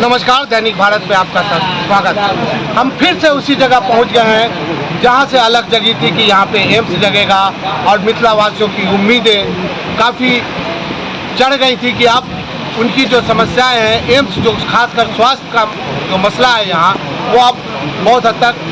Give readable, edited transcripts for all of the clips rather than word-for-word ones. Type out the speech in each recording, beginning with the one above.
नमस्कार, दैनिक भारत में आपका स्वागत है। हम फिर से उसी जगह पहुंच गए हैं जहां से अलग जगी थी कि यहां पे एम्स लगेगा और मिथिला वासियों की उम्मीदें काफ़ी चढ़ गई थी कि अब उनकी जो समस्याएं हैं, एम्स जो खासकर स्वास्थ्य का जो मसला है यहाँ, वो अब बहुत हद तक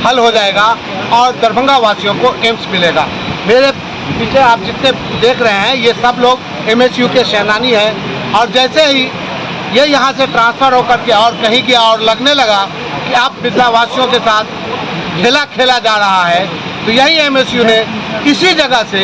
हल हो जाएगा और दरभंगा वासियों को एम्स मिलेगा। मेरे पीछे आप जितने देख रहे हैं ये सब लोग MSU के सेनानी हैं और जैसे ही ये यहाँ से ट्रांसफ़र होकर के और कहीं गया और लगने लगा कि अब मिथिला वासियों के साथ खेला खेला जा रहा है, तो यही MSU ने इसी जगह से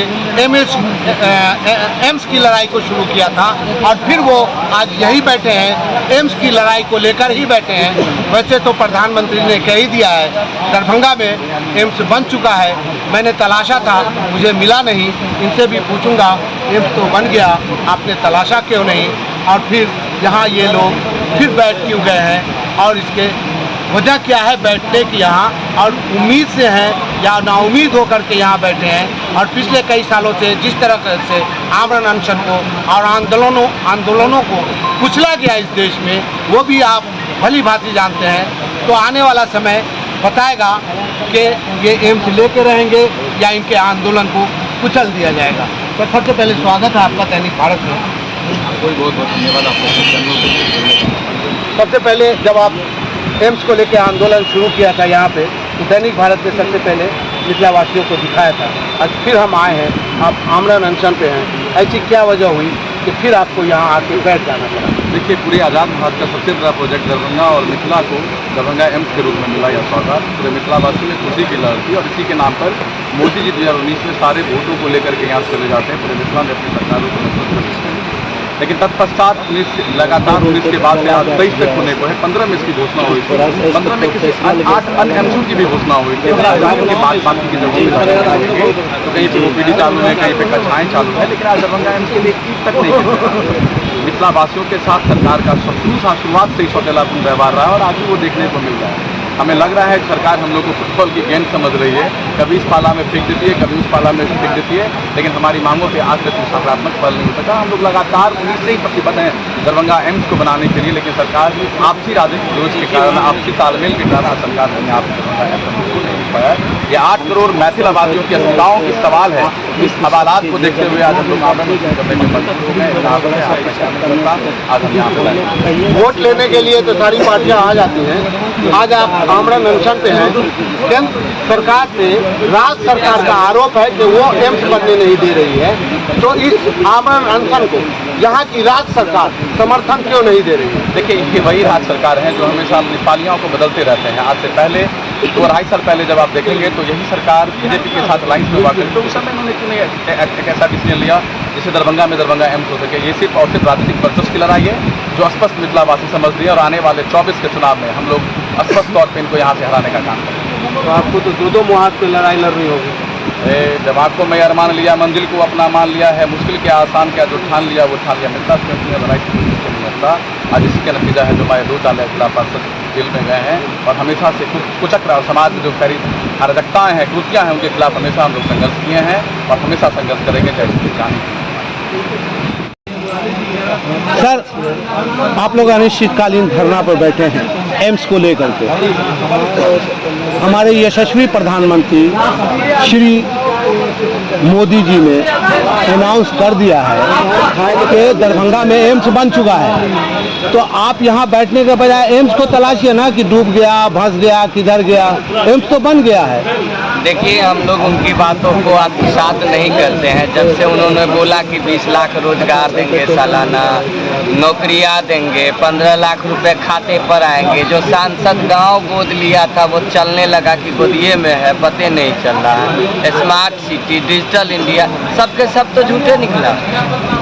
एम्स की लड़ाई को शुरू किया था और फिर वो आज यही बैठे हैं, एम्स की लड़ाई को लेकर ही बैठे हैं। वैसे तो प्रधानमंत्री ने कह ही दिया है, दरभंगा में एम्स बन चुका है। मैंने तलाशा था, मुझे मिला नहीं। इनसे भी पूछूंगा, एम्स तो बन गया, आपने तलाशा क्यों नहीं? और फिर यहाँ ये लोग फिर बैठ क्यों गए हैं और इसके वजह क्या है बैठने की यहाँ, और उम्मीद से हैं या नाउम्मीद होकर के यहाँ बैठे हैं। और पिछले कई सालों से जिस तरह से आमरण अनशन को और आंदोलनों को कुचला गया इस देश में, वो भी आप भली भांति जानते हैं। तो आने वाला समय बताएगा कि ये एम्स लेके रहेंगे या इनके आंदोलन को कुचल दिया जाएगा। तो सबसे पहले स्वागत है आपका दैनिक भारत में। बहुत बहुत धन्यवाद आपको। सबसे पहले जब आप एम्स को लेकर आंदोलन शुरू किया था यहाँ पे, तो दैनिक भारत ने सबसे पहले मिथिला वासियों को दिखाया था। आज फिर हम आए हैं, आप आमरण अनशन पे हैं। ऐसी क्या वजह हुई कि फिर आपको यहाँ आके बैठ जाना पड़ा? देखिए, पूरे आज़ाद भारत का सबसे बड़ा प्रोजेक्ट दरभंगा और मिथिला को दरभंगा एम्स के रूप में मिला यह सौगात पूरे मिथिलावासियों ने खुशी की लहर थी। और इसी के नाम पर मोदी जी 2019 में सारे वोटों को लेकर के यहाँ चले जाते हैं। पूरे मिथिला में अपनी सरकारों को मजबूत कर सकते हैं। लेकिन तत्पश्चात लगातार 19 के बाद से आज 23 तक होने को है। 15 में इसकी घोषणा हुई थी, 15 में किसी 8 अन्य एम्सों की भी घोषणा हुई थी। के बाद बाकी की जगहों में तो कहीं पे OPD चालू है, कहीं पे कक्षाएँ चालू है, लेकिन आज दरभंगा एम्स के लिए ईंट तक नहीं। मिथिला वासियों के साथ सरकार का शुरुआत से ही सौतेलापूर्ण व्यवहार रहा है और आज भी वो देखने को मिल रहा है। हमें लग रहा है सरकार हम लोग को फुटबॉल की गेंद समझ रही है, कभी इस पाला में फेंक देती है, कभी उस पाला में फेंक देती है, लेकिन हमारी मांगों पे आज तक सकारात्मक पल नहीं हो सका। हम लोग लगातार 19 से ही प्रतिबद्ध हैं दरभंगा एम्स को बनाने के लिए, लेकिन सरकार आपसी राजनीतिक विरोध के कारण, आपसी तालमेल के कारण सरकार ने आप पाया। ये 8 करोड़ मैथिल आबादियों की अस्मिताओं की सवाल है। इस हवालात को देखते हुए आज हम लोग वोट लेने के लिए तो सारी पार्टियां आ जाती हैं। आज आप आमरण अनशन पे हैं। केंद्र सरकार पे राज्य सरकार का आरोप है कि वो एम्स बनने नहीं दे रही है, तो इस आमरण अनशन को यहाँ की राज्य सरकार समर्थन क्यों नहीं दे रही है? देखिए, ये वही राज्य सरकार है जो हमेशा अपनी पालियों को बदलते रहते हैं। आज से पहले 2-2.5 साल पहले जब आप देखेंगे तो यही सरकार BJP के साथ अलायंस में हुआ करती, तो उस समय उन्होंने क्यों नहीं एक ऐसा डिसीजन लिया जिससे दरभंगा में दरभंगा एम्स हो सके? ये सिर्फ और सिर्फ राजनीतिक वर्चस्व की लड़ाई है जो स्पष्ट मिथिलावासी समझ रही है और आने वाले 24 के चुनाव में हम लोग स्पष्ट तौर पर इनको यहाँ से हराने का काम करेंगे। तो आपको तो दो मुहाज पे लड़ाई लड़नी होगी। जब आपको मैं अरमान लिया, मंजिल को अपना मान लिया है, मुश्किल क्या आसान क्या, जो ठान लिया वो ठान लिया। मिथिला से लड़ाई नहीं होता। आज इसी का नतीजा है जो हमारे 2 साल जिला पार्षद जेल में गए हैं और हमेशा से कुचक रहा। समाज में जो सारी अराजकताएँ हैं, कृतियाँ हैं, उनके खिलाफ हमेशा हम लोग संघर्ष किए हैं और हमेशा संघर्ष करेंगे, चाहे इसकी जाने। सर, आप लोग अनिश्चितकालीन धरना पर बैठे हैं एम्स को लेकर के। हमारे यशस्वी प्रधानमंत्री श्री मोदी जी ने अनाउंस कर दिया है कि दरभंगा में एम्स बन चुका है, तो आप यहाँ बैठने के बजाय एम्स को तलाशिए ना कि डूब गया, धंस गया, किधर गया। एम्स तो बन गया है। देखिए, हम लोग उनकी बातों को आत्मसात नहीं करते हैं। जब से उन्होंने बोला कि 20 लाख रोजगार देंगे सालाना, नौकरियां देंगे, 15 लाख रुपए खाते पर आएंगे, जो सांसद गांव गोद लिया था वो चलने लगा कि गोदिए में है, पते नहीं चल रहा है। स्मार्ट सिटी, डिजिटल इंडिया, सबके सब तो झूठे निकला।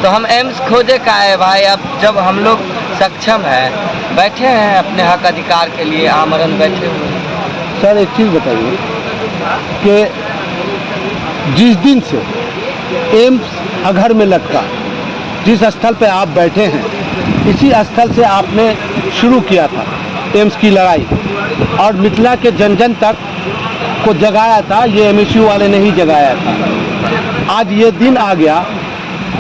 तो हम एम्स खोजे का है भाई। अब जब हम लोग सक्षम है, बैठे हैं अपने हक अधिकार के लिए, आमरण बैठे हुए। सर, एक चीज़ बताइए कि जिस दिन से एम्स अघर में लटका, जिस स्थल पे आप बैठे हैं, इसी स्थल से आपने शुरू किया था एम्स की लड़ाई और मिथिला के जन जन तक को जगाया था। ये MSU वाले ने ही जगाया था। आज ये दिन आ गया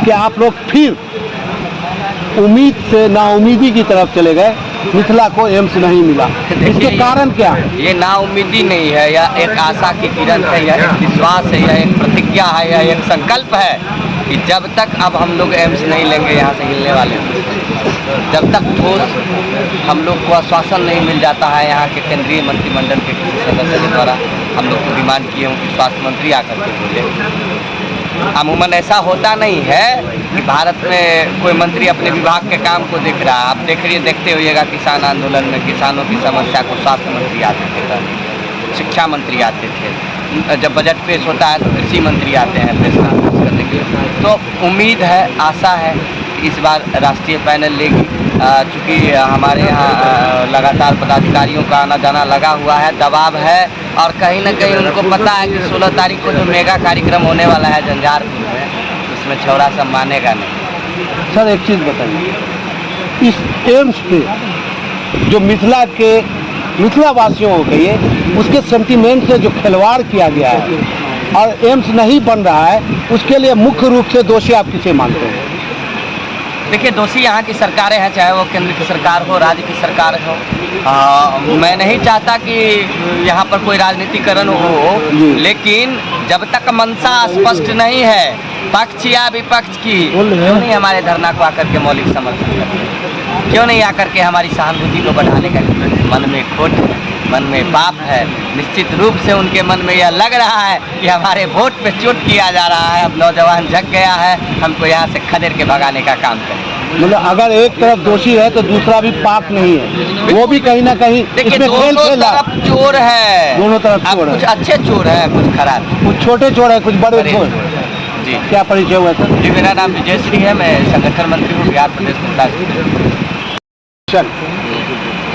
कि आप लोग फिर उम्मीद से नाउम्मीदी की तरफ चले गए। मिथिला को एम्स नहीं मिला, इसके कारण क्या है? ये नाउम्मीदी नहीं है, या एक आशा की किरण है, या एक विश्वास है, या एक प्रतिज्ञा है, या एक संकल्प है कि जब तक अब हम लोग एम्स नहीं लेंगे यहाँ से हिलने वाले हैं। जब तक ठोस हम लोग को आश्वासन नहीं मिल जाता है यहाँ के केंद्रीय मंत्रिमंडल के किसी सदस्य के द्वारा, हम लोग को डिमांड किए हूँ कि स्वास्थ्य मंत्री आकर के बोले। अमूमन ऐसा होता नहीं है कि भारत में कोई मंत्री अपने विभाग के काम को देख रहा है। आप देखते होइएगा किसान आंदोलन में किसानों की समस्या को स्वास्थ्य मंत्री आते थे, शिक्षा मंत्री आते थे, जब बजट पेश होता है तो कृषि मंत्री आते हैं फैसला करने के लिए। तो उम्मीद है, आशा है कि इस बार राष्ट्रीय पैनल लेगी। चूँकि हमारे यहाँ लगातार पदाधिकारियों का आना जाना लगा हुआ है, दबाव है, और कहीं ना कहीं उनको पता है कि 16 तारीख को जो मेगा कार्यक्रम होने वाला है झंझारपुर में, उसमें छौड़ा सब मानेगा नहीं। सर एक चीज़ बताइए, इस एम्स पे जो मिथिला वासियों को कहिए उसके सेंटीमेंट से जो खिलवाड़ किया गया है और एम्स नहीं बन रहा है, उसके लिए मुख्य रूप से दोषी आप किसे मानते हैं? देखिए, दोषी यहाँ की सरकारें हैं, चाहे वो केंद्र की सरकार हो, राज्य की सरकार हो। मैं नहीं चाहता कि यहाँ पर कोई राजनीतिकरण हो, लेकिन जब तक मंशा स्पष्ट नहीं है पक्ष या विपक्ष की, क्यों नहीं हमारे धरना को आकर के मौलिक समर्थन करते? क्यों नहीं आकर के हमारी सहानुभूति को बढ़ाने का? मन में खोट है, मन में पाप है, निश्चित रूप से उनके मन में यह लग रहा है कि हमारे वोट पे चोट किया जा रहा है, अब नौजवान जग गया है, हमको यहाँ से खदेड़ के भगाने का काम करें। मतलब अगर एक तरफ दोषी है तो दूसरा भी पाप नहीं है, वो भी कहीं ना कहीं इसमें खेल खेला। दोनों तरफ चोर है, दोनों तरफ चोर है, कुछ अच्छे चोर है, कुछ खराब, कुछ छोटे चोर है, कुछ बड़े चोर। जी, क्या परिचय हुआ सर? जी, मेरा नाम विजय श्री है, मैं संगठन मंत्री हूँ बिहार प्रदेश में।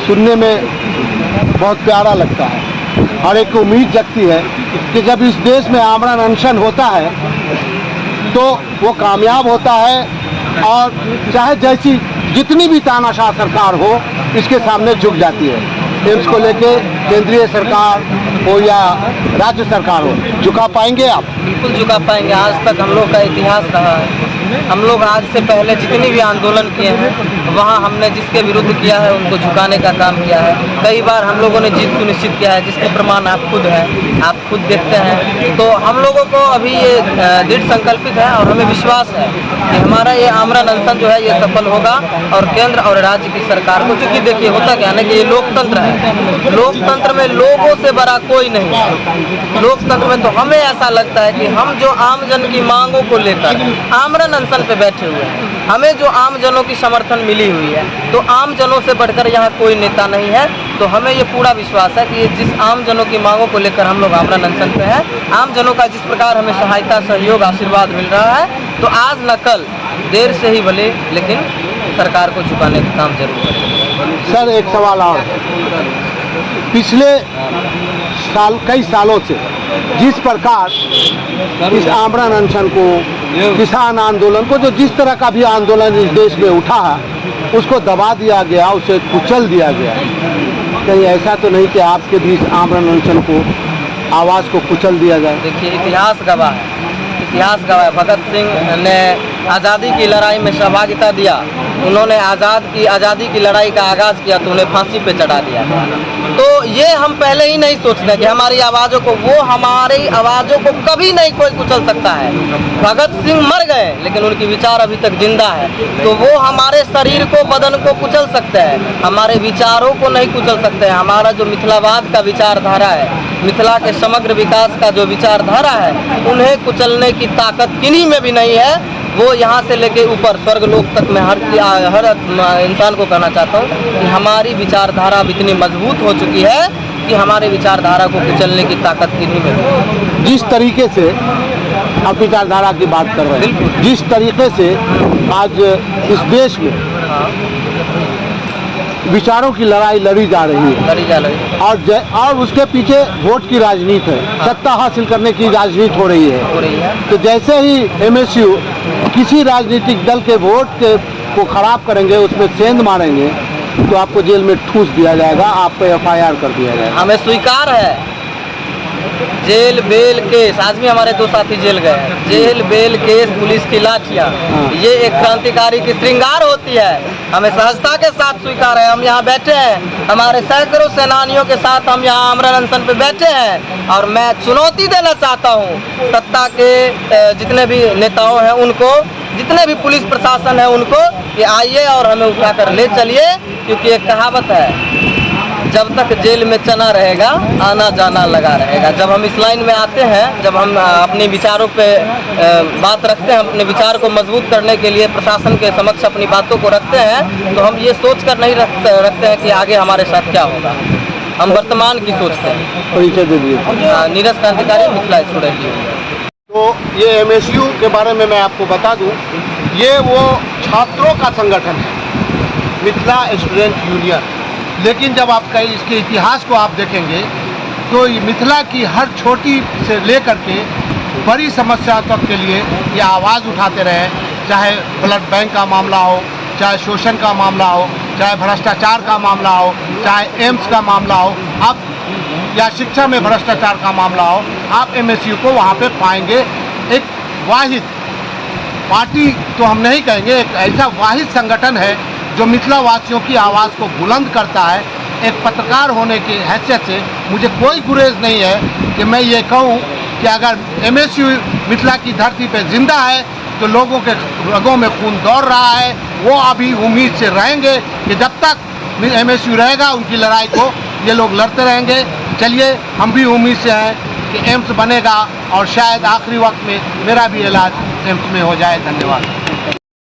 सुनने में बहुत प्यारा लगता है और एक उम्मीद जगती है कि जब इस देश में आमरण अनशन होता है तो वो कामयाब होता है और चाहे जैसी जितनी भी तानाशाह सरकार हो इसके सामने झुक जाती है। एम्स को लेके केंद्रीय सरकार हो या राज्य सरकार हो, झुका पाएंगे आप? बिल्कुल झुका पाएंगे। आज तक हम लोग का इतिहास रहा है, हम लोग आज से पहले जितनी भी आंदोलन किए हैं वहाँ हमने जिसके विरुद्ध किया है उनको झुकाने का काम किया है। कई बार हम लोगों ने जीत सुनिश्चित किया है, जिसके प्रमाण आप खुद हैं, आप खुद देखते हैं। तो हम लोगों को अभी ये दृढ़ संकल्पित है और हमें विश्वास है कि हमारा ये आमरण अनशन जो है ये सफल होगा और केंद्र और राज्य की सरकार को, क्योंकि देखिए होता क्या है ना कि ये लोकतंत्र है, लोकतंत्र में लोगों से बड़ा कोई नहीं है। लोकतंत्र में तो हमें ऐसा लगता है कि हम जो आम जन की मांगों को लेकर आमरण अनशन पे बैठे हुए हैं, हमें जो आम जनों की समर्थन मिली हुई है, तो आम जनों से बढ़कर यहाँ कोई नेता नहीं है। तो हमें ये पूरा विश्वास है कि जिस आम जनों की मांगों को लेकर हम लोग आमरण अनशन पे हैं, आम जनों का जिस प्रकार हमें सहायता सहयोग आशीर्वाद मिल रहा है, तो आज न कल देर से ही भले लेकिन सरकार को झुकाने का काम जरूर करेंगे। सर एक सवाल और, पिछले कई सालों से जिस प्रकार इस आमरण अनशन को, किसान आंदोलन को, जो जिस तरह का भी आंदोलन इस देश में उठा है उसको दबा दिया गया, उसे कुचल दिया गया, कहीं ऐसा तो नहीं कि आपके भी इस आमरण अनशन को, आवाज़ को कुचल दिया जाए? देखिए इतिहास गवाह है, इतिहास गवाह है। भगत सिंह ने आज़ादी की लड़ाई में सहभागिता दिया, उन्होंने आज़ादी की लड़ाई का आगाज़ किया तो उन्हें फांसी पे चढ़ा दिया। तो ये हम पहले ही नहीं सोचते कि हमारी आवाज़ों को, वो हमारी आवाज़ों को कभी नहीं कोई कुचल सकता है। भगत सिंह मर गए लेकिन उनकी विचार अभी तक जिंदा है, तो वो हमारे शरीर को, बदन को कुचल सकते हैं, हमारे विचारों को नहीं कुचल सकते हैं। हमारा जो मिथिलावाद का विचारधारा है, मिथिला के समग्र विकास का जो विचारधारा है, उन्हें कुचलने की ताकत किन्हीं में भी नहीं है। वो यहाँ से लेके ऊपर स्वर्गलोक तक मैं हर इंसान को कहना चाहता हूँ कि हमारी विचारधारा अब इतनी मजबूत हो चुकी है कि हमारे विचारधारा को कुचलने की ताकत किन्हीं में नहीं। जिस तरीके से आप विचारधारा की बात कर रहे हैं, जिस तरीके से आज इस देश में विचारों की लड़ाई लड़ी जा रही है और उसके पीछे वोट की राजनीति है, सत्ता हासिल करने की राजनीति हो रही है। तो जैसे ही एमएसयू किसी राजनीतिक दल के वोट को खराब करेंगे, उसमें सेंध मारेंगे, तो आपको जेल में ठूस दिया जाएगा, आप पे FIR कर दिया जाएगा। हमें स्वीकार है जेल बेल केस, आज भी हमारे 2 साथी जेल गए हैं। जेल बेल केस, पुलिस की लाठियाँ, ये एक क्रांतिकारी की श्रृंगार होती है। हमें सहजता के साथ स्वीकार है। हम यहाँ बैठे हैं, हमारे सैकड़ों सेनानियों के साथ हम यहाँ आमरण अनशन पे बैठे हैं और मैं चुनौती देना चाहता हूँ सत्ता के जितने भी नेताओं हैं उनको, जितने भी पुलिस प्रशासन है उनको, कि आइए और हमें उठाकर ले चलिए, क्योंकि एक कहावत है, जब तक जेल में चना रहेगा आना जाना लगा रहेगा। जब हम इस लाइन में आते हैं, जब हम अपने विचारों पे बात रखते हैं, अपने विचार को मजबूत करने के लिए प्रशासन के समक्ष अपनी बातों को रखते हैं, तो हम ये सोच कर नहीं रखते हैं कि आगे हमारे साथ क्या होगा। हम वर्तमान की सोचते हैं। परिचय दे दिए। नीरज क्रांतिकारी, मिथिला स्टूडेंट। तो ये एमएसयू के बारे में मैं आपको बता दूं, ये वो छात्रों का संगठन है, मिथिला स्टूडेंट यूनियन। लेकिन जब आप कहीं इसके इतिहास को आप देखेंगे तो ये मिथिला की हर छोटी से लेकर के बड़ी समस्या तक के लिए ये आवाज़ उठाते रहे, चाहे ब्लड बैंक का मामला हो, चाहे शोषण का मामला हो, चाहे भ्रष्टाचार का मामला हो, चाहे एम्स का मामला हो, आप या शिक्षा में भ्रष्टाचार का मामला हो, आप एमएसयू को वहाँ पे पाएंगे। एक वाहिद पार्टी तो हम नहीं कहेंगे, एक ऐसा वाहिद संगठन है जो मिथिला वासियों की आवाज़ को बुलंद करता है। एक पत्रकार होने की हैसियत से मुझे कोई गुरेज नहीं है कि मैं ये कहूँ कि अगर एमएसयू मिथिला की धरती पे जिंदा है तो लोगों के रगों में खून दौड़ रहा है। वो अभी उम्मीद से रहेंगे कि जब तक एमएसयू रहेगा उनकी लड़ाई को ये लोग लड़ते रहेंगे। चलिए, हम भी उम्मीद से हैं कि एम्स बनेगा और शायद आखिरी वक्त में मेरा भी इलाज एम्स में हो जाए। धन्यवाद।